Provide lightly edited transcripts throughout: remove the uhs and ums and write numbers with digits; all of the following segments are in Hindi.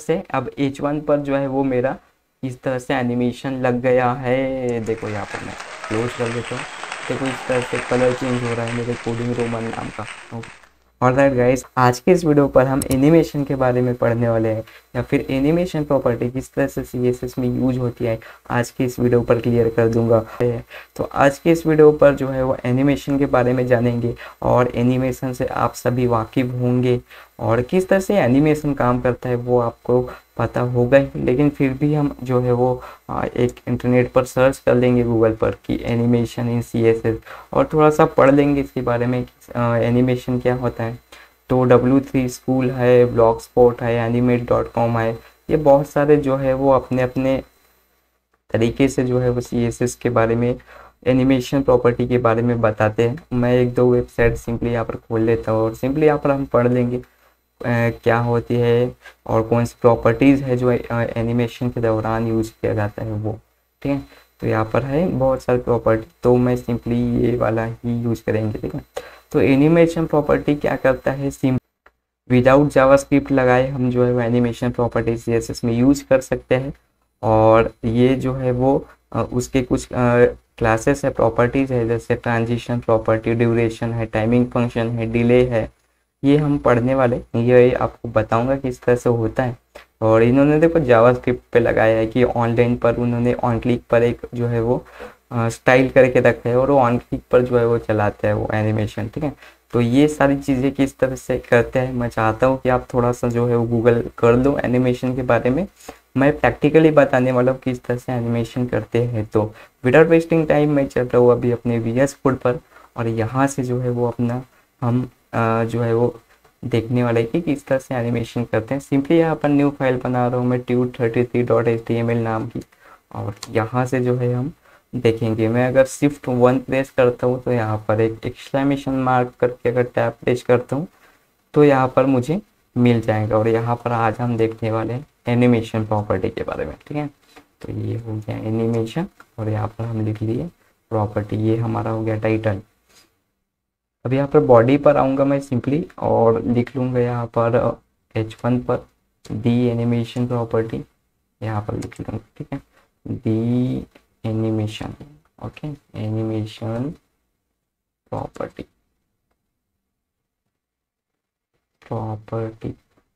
से अब H1 पर जो है वो मेरा इस तरह से एनिमेशन लग गया है। देखो यहाँ पर मैं क्लोज कर देता हूँ। देखो इस तरह से कलर चेंज हो रहा है मेरे कोडिंग रोमन नाम का। ऑलराइट गाइस, आज के इस वीडियो पर हम एनिमेशन के बारे में पढ़ने वाले हैं, या फिर एनिमेशन प्रॉपर्टी किस तरह से CSS में यूज होती है, आज के इस वीडियो पर क्लियर कर दूंगा। तो आज के इस वीडियो पर जो है वो एनिमेशन के बारे में जानेंगे, और एनिमेशन से आप सभी वाकिफ होंगे, और किस तरह से एनिमेशन काम करता है वो आपको पता होगा ही, लेकिन फिर भी हम जो है वो एक इंटरनेट पर सर्च कर लेंगे गूगल पर कि एनिमेशन इन CSS, और थोड़ा सा पढ़ लेंगे इसके बारे में एनिमेशन क्या होता है। तो W3 स्कूल है, ब्लॉग स्पॉट है, animate.com है, ये बहुत सारे जो है वो अपने अपने तरीके से जो है वो CSS के बारे में, एनिमेशन प्रॉपर्टी के बारे में बताते हैं। मैं एक दो वेबसाइट सिंपली यहाँ पर खोल लेता हूँ, और सिंपली यहाँ पर हम पढ़ लेंगे क्या होती है और कौन सी प्रॉपर्टीज़ है जो एनिमेशन के दौरान यूज किया जाता है वो। ठीक है, तो यहाँ पर है बहुत सारी प्रॉपर्टी, तो मैं सिंपली ये वाला ही यूज करेंगे। ठीक है, तो एनिमेशन प्रॉपर्टी क्या करता है, विदाउट जावास्क्रिप्ट लगाए हम जो है वो एनिमेशन प्रॉपर्टी CSS में यूज कर सकते हैं। और ये जो है वो उसके कुछ क्लासेस है, प्रॉपर्टीज़ है, जैसे ट्रांजिशन प्रॉपर्टी, ड्यूरेशन है, टाइमिंग फंक्शन है, डिले है, ये हम पढ़ने वाले, ये आपको बताऊंगा कि इस तरह से होता है। और इन्होंने देखो जावास्क्रिप्ट पे लगाया है कि ऑनलाइन पर उन्होंने ऑन क्लिक पर एक जो है वो स्टाइल करके रखा है, और वो ऑन क्लिक पर जो है वो चलाते हैं वो एनिमेशन। ठीक है, तो ये सारी चीज़ें किस तरह से करते हैं मैं चाहता हूँ कि आप थोड़ा सा जो है वो गूगल कर लो एनिमेशन के बारे में। मैं प्रैक्टिकली बताने वाला हूँ किस तरह से एनिमेशन करते हैं। तो विदाउट वेस्टिंग टाइम मैं चल रहा हूँ अभी अपने VS कोड पर, और यहाँ से जो है वो अपना हम जो है वो देखने वाले कि किस तरह से एनिमेशन करते हैं। सिंपली यहाँ पर न्यू फाइल बना रहा हूँ मैं tut33.html नाम की, और यहाँ से जो है हम देखेंगे। मैं अगर Shift 1 प्रेस करता हूँ तो यहाँ पर एक एक्सक्लेमेशन मार्क करके अगर टैब प्रेस करता हूँ तो यहाँ पर मुझे मिल जाएगा। और यहाँ पर आज हम देखने वाले हैं एनिमेशन प्रॉपर्टी के बारे में। ठीक है, तो ये हो गया एनिमेशन, और यहाँ पर हम लिख लिए प्रॉपर्टी, ये हमारा हो गया टाइटल। अब यहाँ पर बॉडी पर आऊँगा मैं सिंपली, और लिख लूँगा यहाँ पर H1 पर दी एनिमेशन प्रॉपर्टी, यहाँ पर लिख लूँगा। ठीक है, the animation, okay, animation property,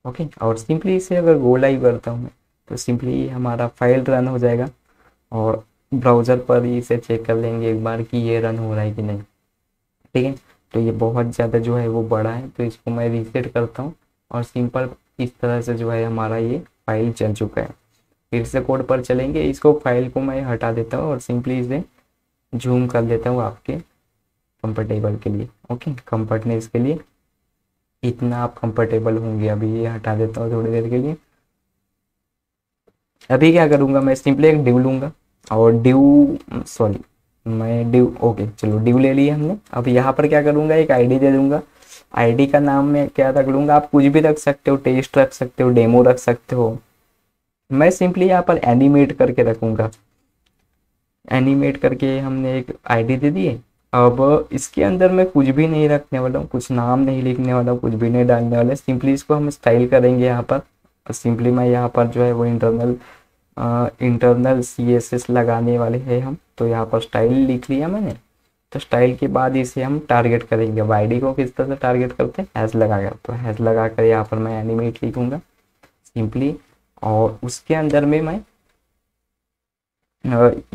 okay. और सिंपली इसे अगर गो लाइव करता हूँ मैं तो सिंपली हमारा फाइल रन हो जाएगा, और ब्राउज़र पर ही इसे चेक कर लेंगे एक बार कि ये रन हो रहा है कि नहीं। ठीक है, तो ये बहुत ज़्यादा जो है वो बड़ा है, तो इसको मैं रीसेट करता हूँ, और सिंपल इस तरह से जो है हमारा ये फाइल चल चुका है। फिर से कोड पर चलेंगे, इसको फाइल को मैं हटा देता हूँ और सिंपली इसे जूम कर देता हूँ आपके कंफर्टेबल के लिए। ओके, कंफर्टनेस के लिए इतना आप कंफर्टेबल होंगे। अभी ये हटा देता हूँ थोड़ी देर के लिए। अभी क्या करूँगा, मैं सिंपली एक डिव लूँगा, और ओके चलो डिव ले लिया हमने। अब यहाँ पर क्या करूँगा, एक आईडी दे दूँगा। आईडी का नाम मैं क्या रख लूँगा, आप कुछ भी रख सकते हो, टेस्ट रख सकते हो, डेमो रख सकते हो। मैं सिंपली यहाँ पर एनिमेट करके रखूँगा। एनिमेट करके हमने एक आईडी दे दी है। अब इसके अंदर मैं कुछ भी नहीं रखने वाला हूँ, कुछ नाम नहीं लिखने वाला हूँ, कुछ भी नहीं डालने वाला। सिंपली इसको हम स्टाइल करेंगे यहाँ पर। सिंपली मैं यहाँ पर जो है वो इंटरनल CSS लगाने वाले हैं हम। तो यहाँ पर स्टाइल लिख लिया मैंने। तो स्टाइल के बाद इसे हम टारगेट करेंगे। अब आईडी को किस तरह से टारगेट करते हैं, हैश लगा कर। तो हैश लगा कर यहाँ पर मैं एनिमेट लिखूंगा सिंपली, और उसके अंदर में मैं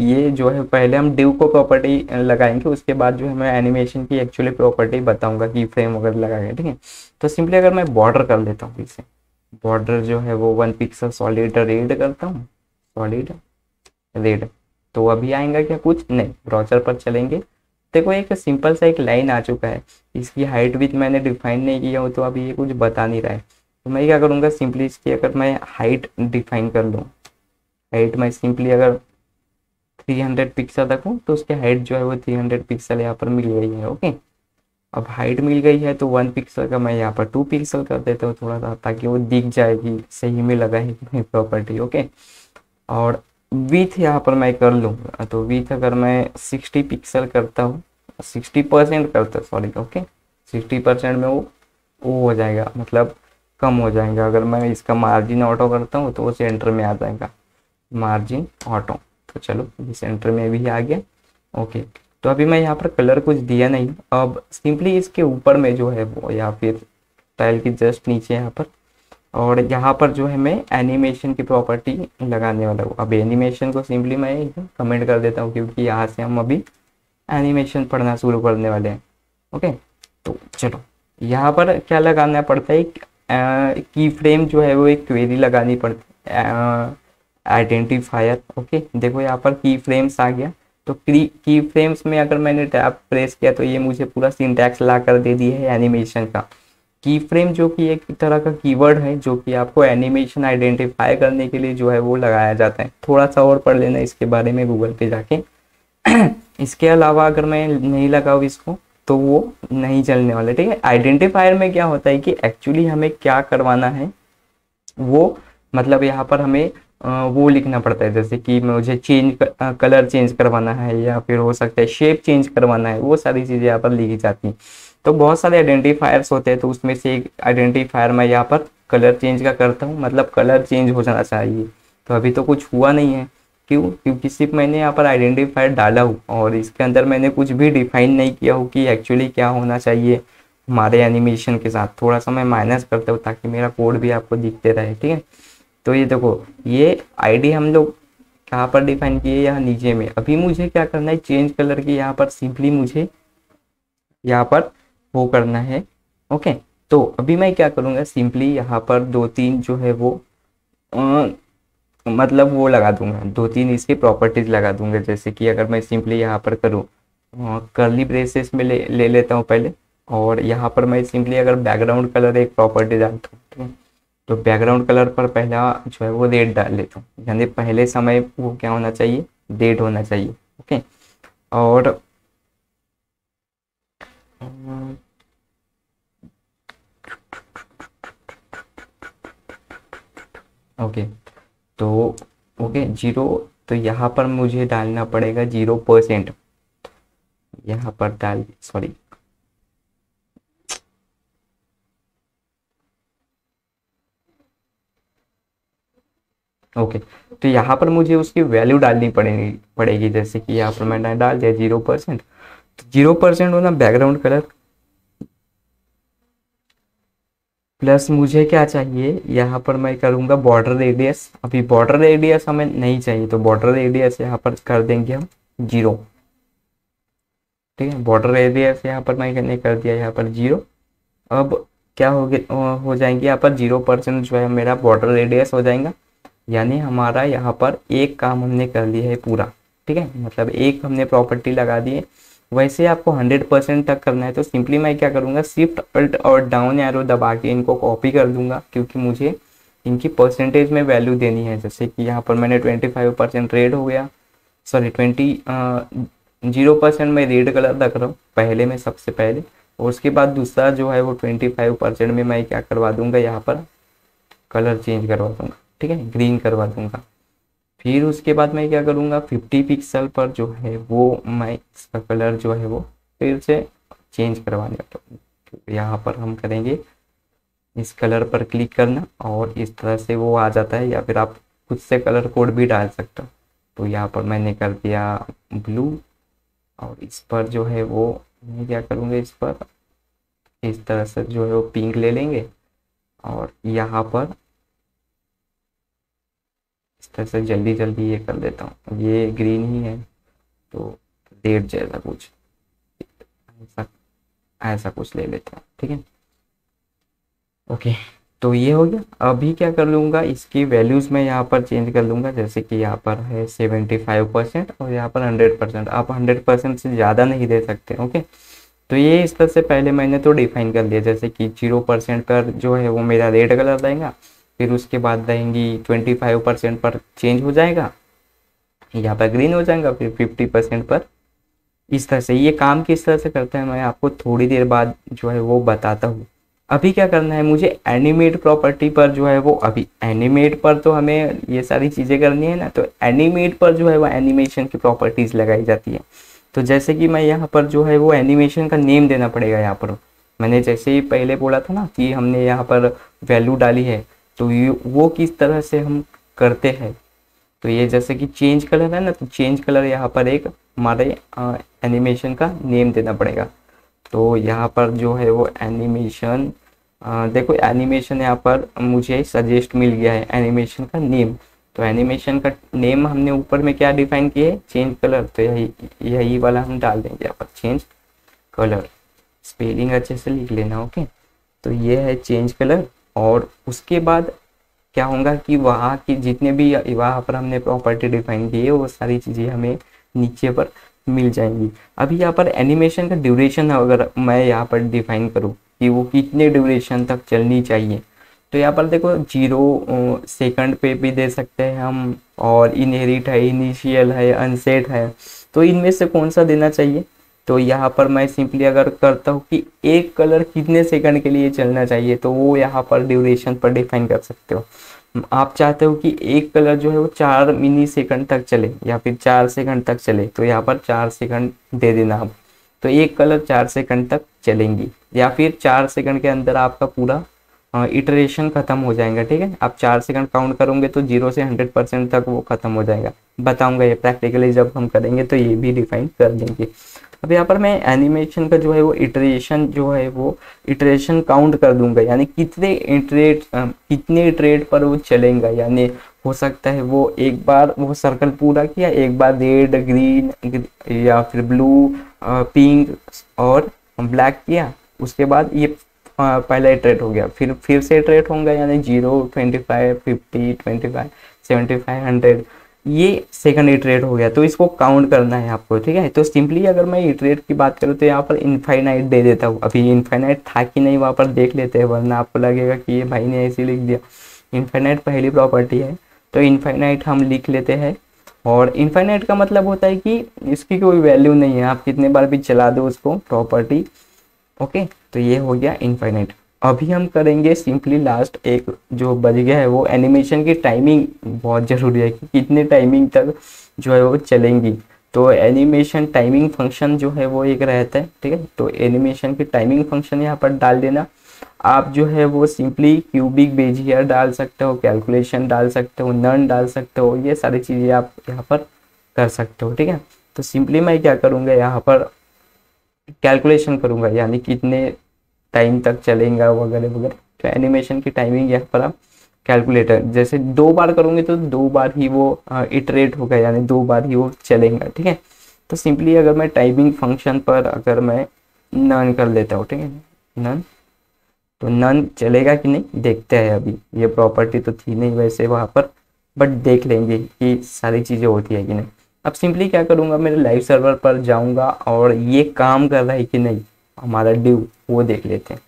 ये जो है पहले हम डिव को प्रॉपर्टी लगाएंगे, उसके बाद जो है मैं एनिमेशन की एक्चुअली प्रॉपर्टी बताऊंगा कि फ्रेम वगैरह लगाएंगे। ठीक है, तो सिंपली अगर मैं बॉर्डर कर देता हूँ, इसे बॉर्डर जो है वो 1 पिक्सल सॉलिड रेड करता हूँ, सॉलिड रेड। तो अभी आएगा क्या, कुछ नहीं। ब्राउज़र पर चलेंगे, देखो एक सिंपल सा एक लाइन आ चुका है। इसकी हाइट विड्थ मैंने डिफाइन नहीं किया हो, तो अभी ये कुछ बता नहीं रहा है। तो मैं क्या करूँगा, सिंपली इसकी अगर मैं हाइट डिफाइन कर लूँ, हाइट मैं सिंपली अगर 300 पिक्सल रखूँ तो उसकी हाइट जो है वो 300 पिक्सल यहाँ पर मिल गई है। ओके, अब हाइट मिल गई है तो 1 पिक्सल का मैं यहाँ पर 2 पिक्सल कर देता हूँ थोड़ा सा, ताकि वो दिख जाए कि सही में लगा है कि नहीं प्रॉपर्टी। ओके, और विथ यहाँ पर मैं कर लूँगा, तो विथ अगर मैं 60 पिक्सल करता हूँ, 60% करता हूँ, सॉरी। ओके, 60% में वो हो जाएगा, मतलब कम हो जाएगा। अगर मैं इसका मार्जिन ऑटो करता हूँ तो वो सेंटर में आ जाएगा, मार्जिन ऑटो। तो चलो ये सेंटर में भी आ गया। ओके, तो अभी मैं यहाँ पर कलर कुछ दिया नहीं, अब सिंपली इसके ऊपर में जो है वो, या फिर टाइल के जस्ट नीचे यहाँ पर, और यहाँ पर जो है मैं एनिमेशन की प्रॉपर्टी लगाने वाला हूँ। अब एनिमेशन को सिंपली मैं कमेंट कर देता हूँ, क्योंकि यहाँ से हम अभी एनिमेशन पढ़ना शुरू करने वाले हैं। ओके, तो चलो यहाँ पर क्या लगाना पड़ता है, की फ्रेम जो है वो एक क्वेरी लगानी पड़ती है, आइडेंटिफायर। ओके, देखो यहाँ पर की फ्रेम्स आ गया। तो की फ्रेम्स में अगर मैंने टैब प्रेस किया तो ये मुझे पूरा सिंटैक्स ला कर दे दी है एनिमेशन का। की फ्रेम जो कि एक तरह का कीवर्ड है जो कि आपको एनिमेशन आइडेंटिफाई करने के लिए जो है वो लगाया जाता है। थोड़ा सा और पढ़ लेना इसके बारे में गूगल पे जाके। इसके अलावा अगर मैं नहीं लगाऊँ इसको तो वो नहीं चलने वाला, ठीक है। आइडेंटिफायर में क्या होता है कि एक्चुअली हमें क्या करवाना है वो, मतलब यहाँ पर हमें वो लिखना पड़ता है, जैसे कि मुझे कलर चेंज करवाना है, या फिर हो सकता है शेप चेंज करवाना है, वो सारी चीज़ें यहाँ पर लिखी जाती हैं। तो बहुत सारे आइडेंटिफायर्स होते हैं, तो उसमें से एक आइडेंटिफायर मैं यहाँ पर कलर चेंज का करता हूँ, मतलब कलर चेंज हो जाना चाहिए। तो अभी तो कुछ हुआ नहीं है, क्यों? क्योंकि सिर्फ मैंने यहाँ पर आइडेंटिफायर डाला हूँ और इसके अंदर मैंने कुछ भी डिफाइन नहीं किया हो कि एक्चुअली क्या होना चाहिए हमारे एनिमेशन के साथ। थोड़ा सा मैं माइनस करता हूँ ताकि मेरा कोड भी आपको दिखते रहे, ठीक है। तो ये देखो, ये आईडी हम लोग कहाँ पर डिफाइन किए, यहाँ नीचे में। अभी मुझे क्या करना है, चेंज कलर की यहाँ पर सिंपली मुझे यहाँ पर वो करना है। ओके, तो अभी मैं क्या करूँगा, सिंपली यहाँ पर 2-3 जो है वो मतलब वो लगा दूंगा, 2-3 इसकी प्रॉपर्टीज लगा दूंगा। जैसे कि अगर मैं सिंपली यहाँ पर करूँ, कर्ली ब्रेसेस में ले लेता हूँ पहले, और यहाँ पर मैं सिंपली अगर बैकग्राउंड कलर एक प्रॉपर्टी डालता हूँ, तो बैकग्राउंड कलर पर पहला जो है वो रेड डाल लेता हूँ, यानी पहले समय वो क्या होना चाहिए, रेड होना चाहिए। ओके, और ओके, तो ओके 0, तो यहाँ पर मुझे डालना पड़ेगा 0%। यहाँ पर डाल, सॉरी, ओके, तो यहाँ पर मुझे उसकी वैल्यू डालनी पड़ेगी। जैसे कि यहाँ पर मैंने डाल दिया 0%। तो 0% होना बैकग्राउंड कलर, प्लस मुझे क्या चाहिए, यहाँ पर मैं करूँगा बॉर्डर रेडियस। अभी बॉर्डर रेडियस हमें नहीं चाहिए, तो बॉर्डर रेडियस यहाँ पर कर देंगे हम 0, ठीक है। बॉर्डर रेडियस यहाँ पर मैंने कर दिया यहाँ पर 0। अब क्या हो जाएंगे यहाँ पर 0% जो है मेरा बॉर्डर रेडियस हो जाएगा, यानी हमारा यहाँ पर एक काम हमने कर लिया है पूरा, ठीक है। मतलब एक हमने प्रॉपर्टी लगा दी है। वैसे आपको 100% तक करना है तो सिंपली मैं क्या करूँगा, शिफ्ट अल्ट और डाउन एरो दबा के इनको कॉपी कर दूंगा, क्योंकि मुझे इनकी परसेंटेज में वैल्यू देनी है। जैसे कि यहाँ पर मैंने 25% रेड हो गया, सॉरी 0% में रेड कलर रख रहा हूँ पहले में, सबसे पहले, और उसके बाद दूसरा जो है वो 25% में मैं क्या करवा दूंगा, यहाँ पर कलर चेंज करवा दूंगा, ठीक है, ग्रीन करवा दूंगा। फिर उसके बाद मैं क्या करूँगा, 50 पिक्सल पर जो है वो मैं इसका कलर जो है वो फिर से चेंज करवाने वाला हूँ। यहाँ पर हम करेंगे इस कलर पर क्लिक करना और इस तरह से वो आ जाता है, या फिर आप खुद से कलर कोड भी डाल सकते हो। तो यहाँ पर मैंने कर दिया ब्लू, और इस पर जो है वो मैं क्या करूँगा, इस पर इस तरह से जो है वो पिंक ले लेंगे, और यहाँ पर इस तरह से जल्दी जल्दी ये कर देता हूँ, ये ग्रीन ही है तो रेड जैसा कुछ, ऐसा ऐसा कुछ ले लेते हैं, ठीक है। ओके, तो ये हो गया। अभी क्या कर लूँगा, इसकी वैल्यूज़ में यहाँ पर चेंज कर लूँगा। जैसे कि यहाँ पर है 75% और यहाँ पर 100%। आप 100% से ज़्यादा नहीं दे सकते। ओके, तो ये इस तरह से पहले मैंने तो डिफाइन कर लिया। जैसे कि 0% पर जो है वो मेरा रेड कलर रहेगा, फिर उसके बाद रहेंगी 25% पर चेंज हो जाएगा, यहाँ पर ग्रीन हो जाएगा, फिर 50% पर। इस तरह से ये काम किस तरह से करते हैं मैं आपको थोड़ी देर बाद जो है वो बताता हूँ। अभी क्या करना है मुझे, एनिमेट प्रॉपर्टी पर जो है वो, अभी एनिमेट पर तो हमें ये सारी चीज़ें करनी है ना, तो एनिमेट पर जो है वो एनिमेशन की प्रॉपर्टीज़ लगाई जाती है। तो जैसे कि मैं यहाँ पर जो है वो एनिमेशन का नेम देना पड़ेगा यहाँ पर, मैंने जैसे ही पहले बोला था ना कि हमने यहाँ पर वैल्यू डाली है, तो वो किस तरह से हम करते हैं। तो ये जैसे कि चेंज कलर है ना, तो चेंज कलर यहाँ पर एक हमारे एनिमेशन का नेम देना पड़ेगा। तो यहाँ पर जो है वो एनिमेशन, देखो एनिमेशन यहाँ पर मुझे सजेस्ट मिल गया है एनिमेशन का नेम। तो एनिमेशन का नेम हमने ऊपर में क्या डिफाइन किया है, चेंज कलर। तो यही वाला हम डाल देंगे यहाँ पर, चेंज कलर। स्पेलिंग अच्छे से लिख लेना, ओके। तो ये है चेंज कलर। और उसके बाद क्या होगा कि वहाँ की जितने भी वहाँ पर हमने प्रॉपर्टी डिफाइन की है वो सारी चीज़ें हमें नीचे पर मिल जाएंगी। अभी यहाँ पर एनिमेशन का ड्यूरेशन अगर मैं यहाँ पर डिफाइन करूँ कि वो कितने ड्यूरेशन तक चलनी चाहिए, तो यहाँ पर देखो 0 सेकंड पे भी दे सकते हैं हम, और इनहेरिट है, इनिशियल है, अनसेट है। तो इनमें से कौन सा देना चाहिए। तो यहाँ पर मैं सिंपली अगर करता हूँ कि एक कलर कितने सेकंड के लिए चलना चाहिए, तो वो यहाँ पर ड्यूरेशन पर डिफाइन कर सकते हो। आप चाहते हो कि एक कलर जो है वो 4 मिली सेकंड तक चले या फिर 4 सेकंड तक चले, तो यहाँ पर 4 सेकंड दे देना आप। तो एक कलर 4 सेकंड तक चलेंगी, या फिर 4 सेकंड के अंदर आपका पूरा इटरेशन खत्म हो जाएगा। ठीक है, आप 4 सेकंड काउंट करोगे तो 0 से 100% तक वो खत्म हो जाएगा। बताऊंगा ये प्रैक्टिकली जब हम करेंगे, तो ये भी डिफाइन कर देंगे। अब यहाँ पर मैं एनिमेशन का जो है वो इटरेशन जो है वो इटरेशन काउंट कर दूंगा, यानी कितने इटरेट पर वो चलेगा। यानी हो सकता है वो एक बार वो सर्कल पूरा किया, एक बार रेड ग्रीन या फिर ब्लू पिंक और ब्लैक किया, उसके बाद ये पहला इटरेट हो गया, फिर से इटरेट होंगे, यानी 0 25 50 25 75 100, ये सेकंड इटरेट हो गया। तो इसको काउंट करना है आपको। ठीक है, तो सिंपली अगर मैं इटरेट की बात करूँ तो यहाँ पर इनफाइनाइट दे देता हूँ। अभी इनफाइनाइट था कि नहीं वहाँ पर देख लेते हैं, वरना आपको लगेगा कि ये भाई ने ऐसे लिख दिया। इनफाइनाइट पहली प्रॉपर्टी है, तो इनफाइनाइट हम लिख लेते हैं। और इनफाइनाइट का मतलब होता है कि इसकी कोई वैल्यू नहीं है, आप कितने बार भी चला दो उसको प्रॉपर्टी। ओके, तो ये हो गया इनफाइनाइट। अभी हम करेंगे सिंपली लास्ट एक जो बच गया है वो एनिमेशन की टाइमिंग। बहुत ज़रूरी है कि कितने टाइमिंग तक जो है वो चलेंगी। तो एनिमेशन टाइमिंग फंक्शन जो है वो एक रहता है। ठीक है, तो एनिमेशन की टाइमिंग फंक्शन यहाँ पर डाल देना। आप जो है वो सिंपली क्यूबिक बेजियर डाल सकते हो, कैलकुलेशन डाल सकते हो, नन डाल सकते हो, ये सारी चीज़ें आप यहाँ पर कर सकते हो। ठीक है, तो सिंपली मैं क्या करूँगा, यहाँ पर कैलकुलेशन करूँगा, यानी कितने टाइम तक चलेगा वगैरह वगैरह। तो एनिमेशन की टाइमिंग यहाँ पर आप कैलकुलेटर जैसे 2 बार करूँगे तो 2 बार ही वो इटरेट होगा, यानी 2 बार ही वो चलेगा। ठीक है, तो सिंपली अगर मैं टाइमिंग फंक्शन पर अगर मैं नन कर लेता हूँ, ठीक है, नन, तो नन चलेगा कि नहीं देखते हैं। अभी ये प्रॉपर्टी तो थी नहीं वैसे वहाँ पर, बट देख लेंगे कि सारी चीज़ें होती है कि नहीं। अब सिंपली क्या करूँगा, मेरे लाइव सर्वर पर जाऊँगा और ये काम कर रहा है कि नहीं हमारा ड्यू, वो देख लेते हैं।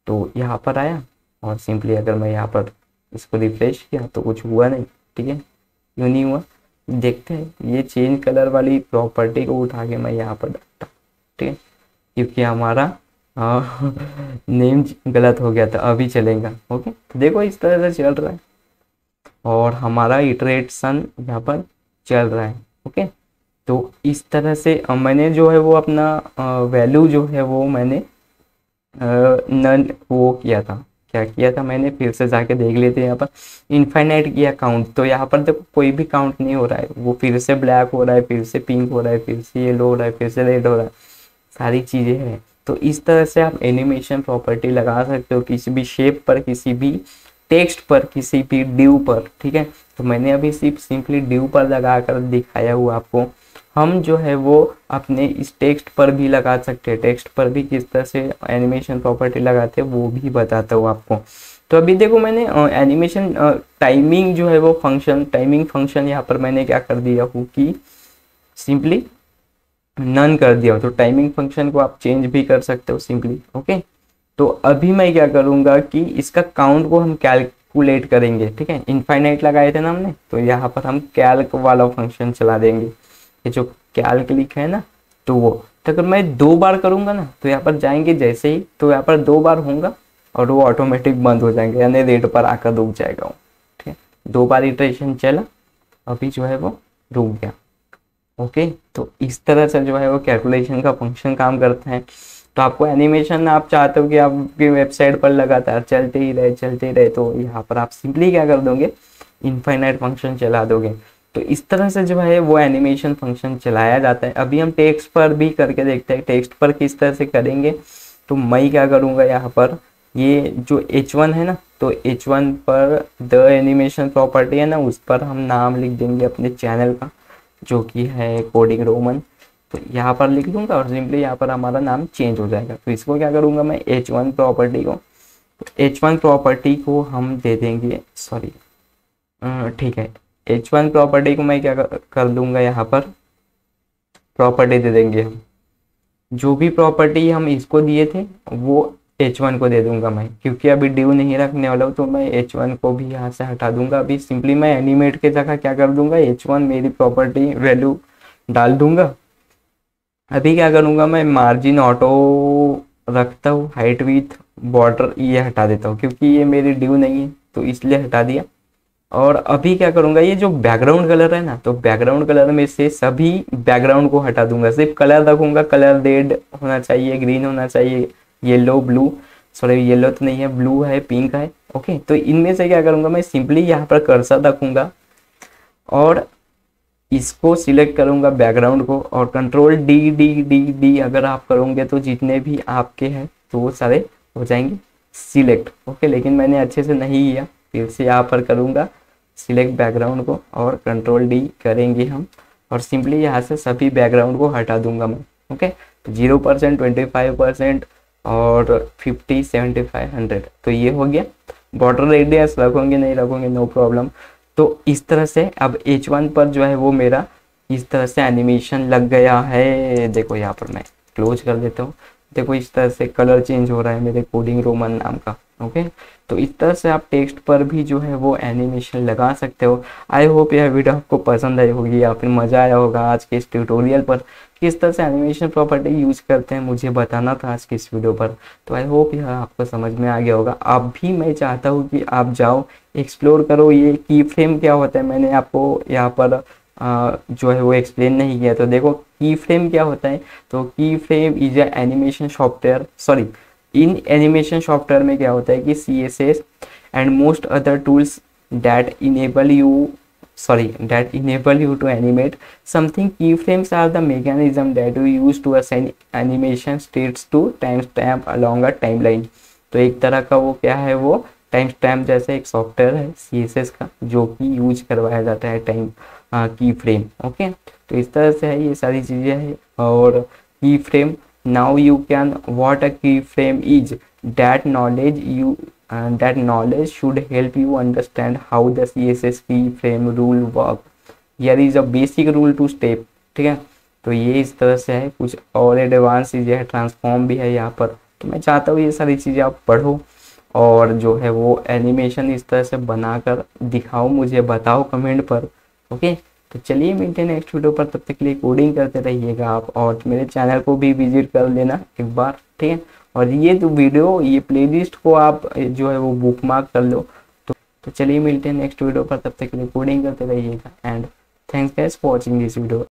तो यहाँ पर आया और सिंपली अगर मैं यहाँ पर इसको रिफ्रेश किया तो कुछ हुआ नहीं। ठीक है, क्यों नहीं हुआ देखते हैं। ये चेंज कलर वाली प्रॉपर्टी को उठा के मैं यहाँ पर डालता हूँ। ठीक है, क्योंकि हमारा नेम गलत हो गया था, अभी चलेगा। ओके, तो देखो इस तरह से चल रहा है और हमारा इटरेशन यहाँ पर चल रहा है। ओके, तो इस तरह से मैंने जो है वो अपना वैल्यू जो है वो मैंने नन वो किया था। क्या किया था मैंने, फिर से जाके देख लेते हैं। यहाँ पर इनफाइनाइट किया काउंट, तो यहाँ पर देखो कोई भी काउंट नहीं हो रहा है। वो फिर से ब्लैक हो रहा है, फिर से पिंक हो रहा है, फिर से येलो हो रहा है, फिर से रेड हो रहा है, सारी चीज़ें हैं। तो इस तरह से आप एनिमेशन प्रॉपर्टी लगा सकते हो किसी भी शेप पर, किसी भी टेक्स्ट पर, किसी भी ड्यू पर। ठीक है, तो मैंने अभी सिर्फ सिंपली ड्यू पर लगा कर दिखाया हुआ आपको। हम जो है वो अपने इस टेक्स्ट पर भी लगा सकते हैं। टेक्स्ट पर भी किस तरह से एनिमेशन प्रॉपर्टी लगाते हैं वो भी बताता हूँ आपको। तो अभी देखो मैंने एनिमेशन टाइमिंग जो है वो फंक्शन, टाइमिंग फंक्शन यहाँ पर मैंने क्या कर दिया हूँ कि सिंपली नन कर दिया हो। तो टाइमिंग फंक्शन को आप चेंज भी कर सकते हो सिंपली। ओके, तो अभी मैं क्या करूँगा कि इसका काउंट को हम कैलकुलेट करेंगे। ठीक है, इनफाइनाइट लगाए थे ना हमने, तो यहाँ पर हम कैल्क वाला फंक्शन चला देंगे। ये जो कैल्क लिखा है ना, तो वो तो अगर मैं 2 बार करूँगा ना, तो यहाँ पर जाएंगे जैसे ही, तो यहाँ पर 2 बार होगा और वो ऑटोमेटिक बंद हो जाएंगे, यानी रेड पर आकर रुक जाएगा वो। ठीक है, 2 बार इटरेशन चला, अभी जो है वो रुक गया। ओके, तो इस तरह से जो है वो कैलकुलेशन का फंक्शन काम करता है। तो आपको एनिमेशन आप चाहते हो कि आपकी वेबसाइट पर लगातार चलते ही रहे, तो यहाँ पर आप सिंपली क्या कर दोगे, इनफाइनाइट फंक्शन चला दोगे। तो इस तरह से जो है वो एनिमेशन फंक्शन चलाया जाता है। अभी हम टेक्स्ट पर भी करके देखते हैं, टेक्स्ट पर किस तरह से करेंगे। तो मैं क्या करूँगा यहाँ पर, ये जो H1 है ना, तो H1 पर द एनिमेशन प्रॉपर्टी है ना, उस पर हम नाम लिख देंगे अपने चैनल का, जो कि है कोडिंग रोमन। तो यहाँ पर लिख दूंगा और सिंपली यहाँ पर हमारा नाम चेंज हो जाएगा। तो इसको क्या करूँगा मैं, H1 प्रॉपर्टी को, H1 प्रॉपर्टी को हम दे देंगे, सॉरी ठीक है, H1 प्रॉपर्टी को मैं क्या कर दूंगा, यहाँ पर प्रॉपर्टी दे देंगे हम, जो भी प्रॉपर्टी हम इसको दिए थे वो H1 को दे दूंगा मैं, क्योंकि अभी ड्यू नहीं रखने वाला हूँ, तो मैं H1 को भी यहाँ से हटा दूंगा। अभी सिंपली मैं एनिमेट के जगह क्या कर दूंगा, H1 मेरी प्रॉपर्टी वैल्यू डाल दूंगा। अभी क्या करूंगा मैं, मार्जिन ऑटो रखता हूँ, हाइट विथ बॉर्डर ये हटा देता हूँ, क्योंकि ये मेरी ड्यू नहीं है तो इसलिए हटा दिया। और अभी क्या करूंगा, ये जो बैकग्राउंड कलर है ना, तो बैकग्राउंड कलर में से सभी बैकग्राउंड को हटा दूंगा, सिर्फ कलर रखूंगा। कलर रेड होना चाहिए, ग्रीन होना चाहिए, येलो, ब्लू, सॉरी येलो तो नहीं है, ब्लू है, पिंक है। ओके, तो इनमें से क्या करूंगा मैं, सिंपली यहाँ पर कर्सर रखूंगा और इसको सिलेक्ट करूंगा बैकग्राउंड को, और control D D D D अगर आप करोगे तो जितने भी आपके हैं तो वो सारे हो जाएंगे सिलेक्ट। ओके, लेकिन मैंने अच्छे से नहीं किया, फिर से यहाँ पर करूंगा सिलेक्ट बैकग्राउंड को और कंट्रोल डी करेंगे हम, और सिंपली यहाँ से सभी बैकग्राउंड को हटा दूंगा मैं। ओके, 0%, 25% और 50, 75, 100, तो ये हो गया। बॉर्डर रेडियस रखोगे नहीं रखोगे नो प्रॉब्लम। तो इस तरह से अब H1 पर जो है वो मेरा इस तरह से एनिमेशन लग गया है। देखो यहाँ पर मैं क्लोज कर देता हूँ, देखो इस तरह से कलर चेंज हो रहा है मेरे कोडिंग रोमन नाम का। ओके, तो इस तरह से आप टेक्स्ट पर भी जो है वो एनिमेशन लगा सकते हो। आई होप यह वीडियो आपको पसंद आई होगी या फिर मज़ा आया होगा आज के इस ट्यूटोरियल पर। किस तरह से एनिमेशन प्रॉपर्टी यूज करते हैं मुझे बताना था आज की इस वीडियो पर। तो आई होप यह आपको समझ में आ गया होगा। अब भी मैं चाहता हूँ कि आप जाओ एक्सप्लोर करो ये की फ्रेम क्या होता है। मैंने आपको यहाँ पर जो है वो एक्सप्लेन नहीं किया। तो देखो की फ्रेम क्या होता है, तो की frame is a animation software, sorry in animation software में क्या होता है कि CSS and most other tools that enable you to animate something. Keyframes are the mechanism that we use to assign animation states to timestamp along a timeline. तो एक तरह का वो क्या है, वो टाइम स्टैम्प जैसे एक सॉफ्टवेयर है CSS का, जो कि यूज करवाया जाता है टाइम की फ्रेम। ओके, तो इस तरह से है ये सारी चीज़ें हैं। और key frame, now you can what a key frame is, that knowledge should help you understand how the CSS keyframe rule work. Here is a basic rule to step. ठीक है, तो ये इस तरह से है। कुछ और एडवांस चीज़ें है, ट्रांसफॉर्म भी है यहाँ पर। तो मैं चाहता हूँ ये सारी चीज़ें आप पढ़ो और जो है वो एनिमेशन इस तरह से बनाकर दिखाओ, मुझे बताओ कमेंट पर। ओके, तो चलिए मिलते हैं नेक्स्ट वीडियो पर। तब तक के लिए कोडिंग करते रहिएगा आप, और मेरे चैनल को भी विजिट कर लेना एक बार। ठीक है, और ये जो वीडियो, ये प्लेलिस्ट को आप जो है वो बुकमार्क कर लो। तो चलिए मिलते हैं नेक्स्ट वीडियो पर। तब तक के लिए कोडिंग करते रहिएगा and thanks guys for watching this video.